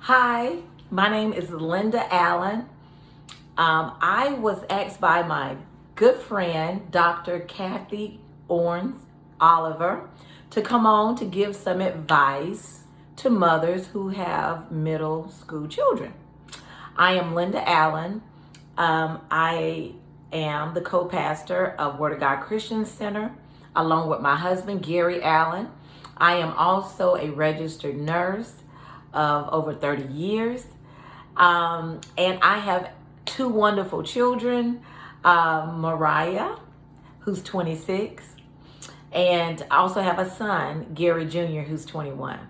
Hi, my name is Linda Allen. I was asked by my good friend, Dr. Kathy Owens Oliver, to come on to give some advice to mothers who have middle school children. I am Linda Allen. I am the co-pastor of Word of God Christian Center, along with my husband, Gary Allen. I am also a registered nurse of over 30 years. And I have two wonderful children, Mariah, who's 26, and I also have a son, Gary Jr., who's 21.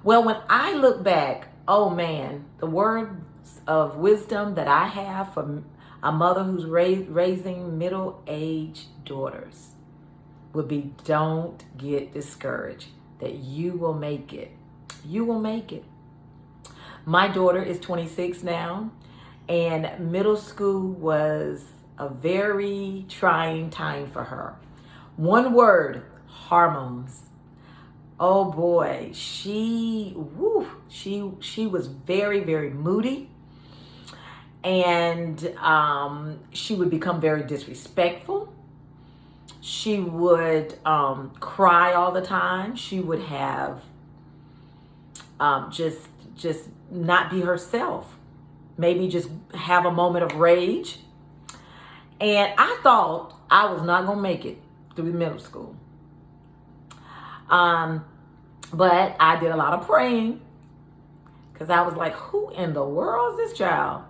Well, when I look back, oh man, the words of wisdom that I have from a mother who's raising middle-aged daughters would be, don't get discouraged, that you will make it. You will make it. My daughter is 26 now, and middle school was a very trying time for her. One word, hormones. Oh boy, she was very, very moody, and she would become very disrespectful. She would cry all the time. She would have just not be herself. Maybe just have a moment of rage. And I thought I was not going to make it through middle school. But I did a lot of praying because I was like, who in the world is this child?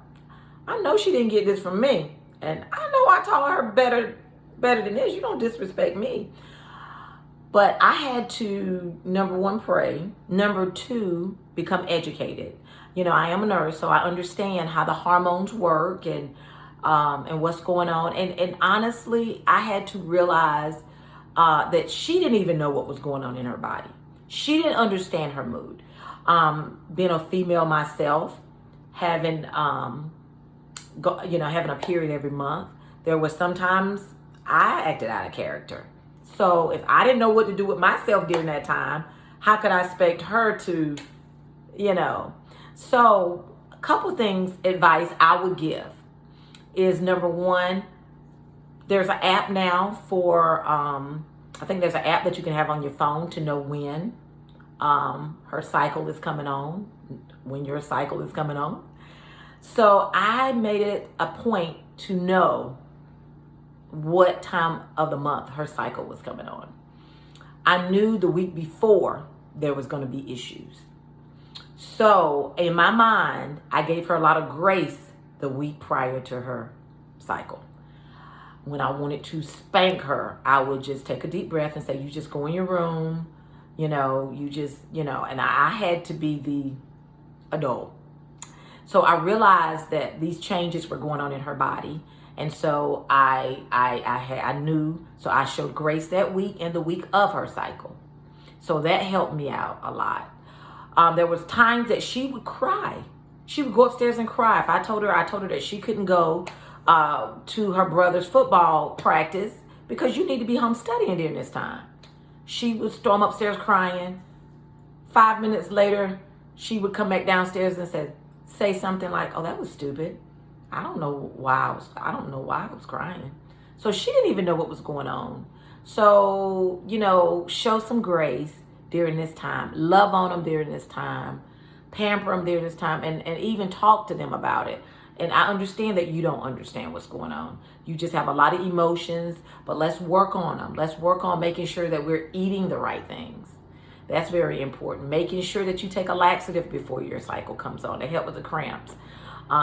I know she didn't get this from me. And I know I taught her better than this. You don't disrespect me. But I had to, number one, pray. Number two, become educated. You know, I am a nurse, so I understand how the hormones work and what's going on. And honestly, I had to realize that she didn't even know what was going on in her body. She didn't understand her mood. Being a female myself, having having a period every month, there was sometimes I acted out of character. So if I didn't know what to do with myself during that time, how could I expect her to, So a couple things, advice I would give is, number one, there's an app now for, I think there's an app that you can have on your phone to know when her cycle is coming on, when your cycle is coming on. So I made it a point to know what time of the month her cycle was coming on. I knew the week before there was going to be issues. So in my mind, I gave her a lot of grace the week prior to her cycle. When I wanted to spank her, I would just take a deep breath and say, you just go in your room, and I had to be the adult. So I realized that these changes were going on in her body. And so I knew, so I showed grace that week and the week of her cycle. So that helped me out a lot. There was times that she would cry. She would go upstairs and cry. If I told her that she couldn't go to her brother's football practice because you need to be home studying during this time. She would storm upstairs crying. 5 minutes later, she would come back downstairs and say something like, oh, that was stupid. I don't know why I was crying. So she didn't even know what was going on. So, show some grace during this time. Love on them during this time. Pamper them during this time, and even talk to them about it. And I understand that you don't understand what's going on. You just have a lot of emotions, but let's work on them. Let's work on making sure that we're eating the right things. That's very important. Making sure that you take a laxative before your cycle comes on to help with the cramps.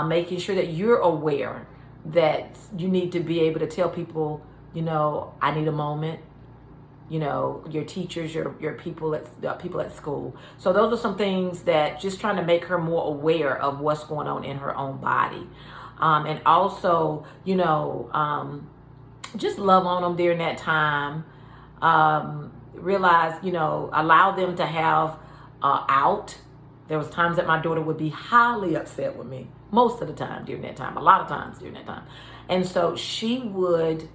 Making sure that you're aware that you need to be able to tell people, I need a moment. Your teachers, your people at school. So those are some things that just trying to make her more aware of what's going on in her own body. And also, just love on them during that time. Realize, allow them to have out. There was times that my daughter would be highly upset with me. Most of the time during that time. A lot of times during that time. And so she would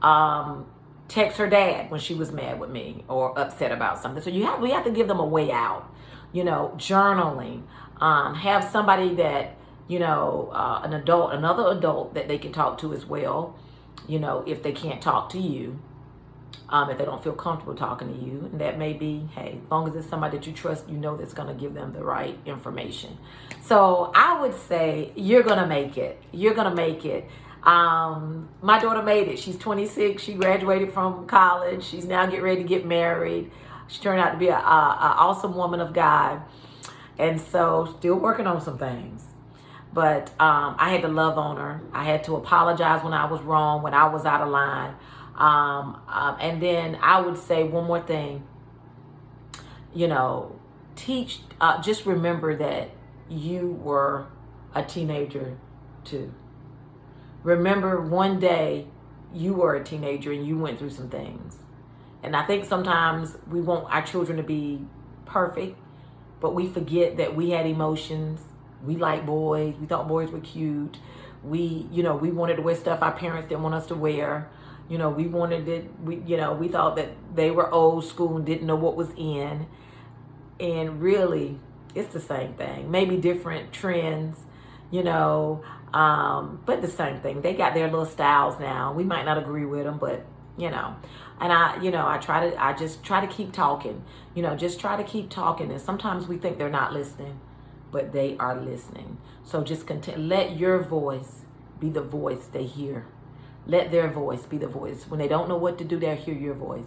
text her dad when she was mad with me or upset about something. So we have to give them a way out. journaling. Have somebody that, another adult that they can talk to as well, if they can't talk to you, if they don't feel comfortable talking to you. And that may be, hey, as long as it's somebody that you trust, that's going to give them the right information. So I would say you're going to make it. You're going to make it. My daughter made it. She's 26. She graduated from college. She's now getting ready to get married. She turned out to be an awesome woman of God. And so still working on some things. But I had to love on her. I had to apologize when I was wrong, when I was out of line. And then I would say one more thing, just remember that you were a teenager too. Remember one day you were a teenager and you went through some things. And I think sometimes we want our children to be perfect, but we forget that we had emotions. We like boys. We thought boys were cute. We wanted to wear stuff our parents didn't want us to wear. We wanted it. We thought that they were old school and didn't know what was in. And really, it's the same thing. Maybe different trends, but the same thing. They got their little styles now. We might not agree with them, but and I just try to keep talking. Just try to keep talking. And sometimes we think they're not listening, but they are listening. So just let your voice be the voice they hear. Let their voice be the voice. When they don't know what to do, they'll hear your voice.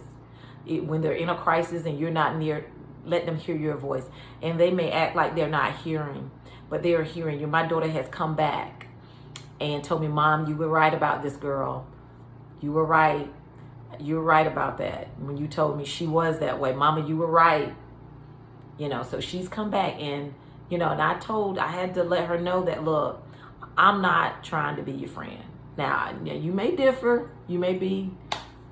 When they're in a crisis and you're not near, let them hear your voice. And they may act like they're not hearing, but they are hearing you. My daughter has come back and told me, Mom, you were right about this girl. You were right. You were right about that. When you told me she was that way, Mama, you were right. So she's come back and, and I had to let her know that, look, I'm not trying to be your friend. Now, you may differ. You may be,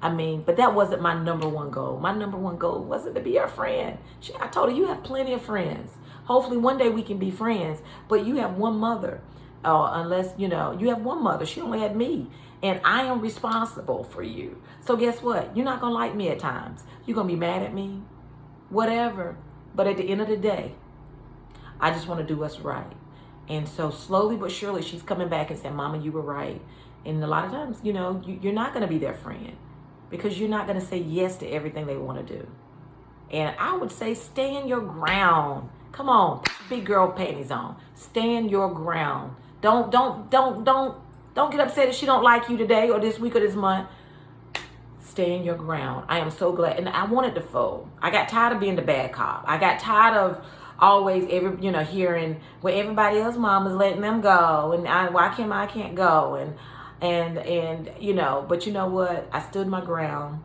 but that wasn't my number one goal. My number one goal wasn't to be her friend. I told her, you have plenty of friends. Hopefully one day we can be friends, but you have one mother. Unless, you have one mother. She only had me. And I am responsible for you. So guess what? You're not going to like me at times. You're going to be mad at me. Whatever. But at the end of the day, I just want to do what's right. And so slowly but surely, she's coming back and saying, Mama, you were right. And a lot of times, you're not going to be their friend because you're not going to say yes to everything they want to do. And I would say stand your ground. Come on, big girl panties on. Stand your ground. Don't get upset if she don't like you today or this week or this month. Stand your ground. I am so glad. And I wanted to fold. I got tired of being the bad cop. I got tired of always hearing where everybody else mom is letting them go and why I can't go and but you know what? I stood my ground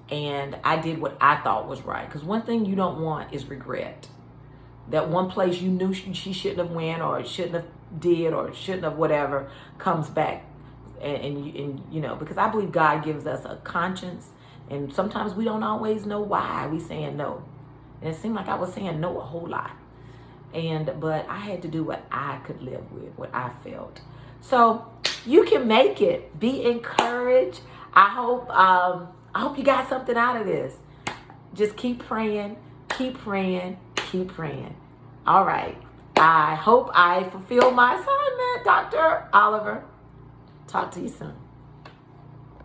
and I did what I thought was right. Because one thing you don't want is regret. That one place you knew she shouldn't have went or shouldn't have did or shouldn't have whatever comes back and because I believe God gives us a conscience and sometimes we don't always know why we saying no. And it seemed like I was saying no a whole lot. But I had to do what I could live with, what I felt. So you can make it. Be encouraged. I hope you got something out of this. Just keep praying, keep praying, keep praying. All right. I hope I fulfill my assignment, Dr. Oliver. Talk to you soon.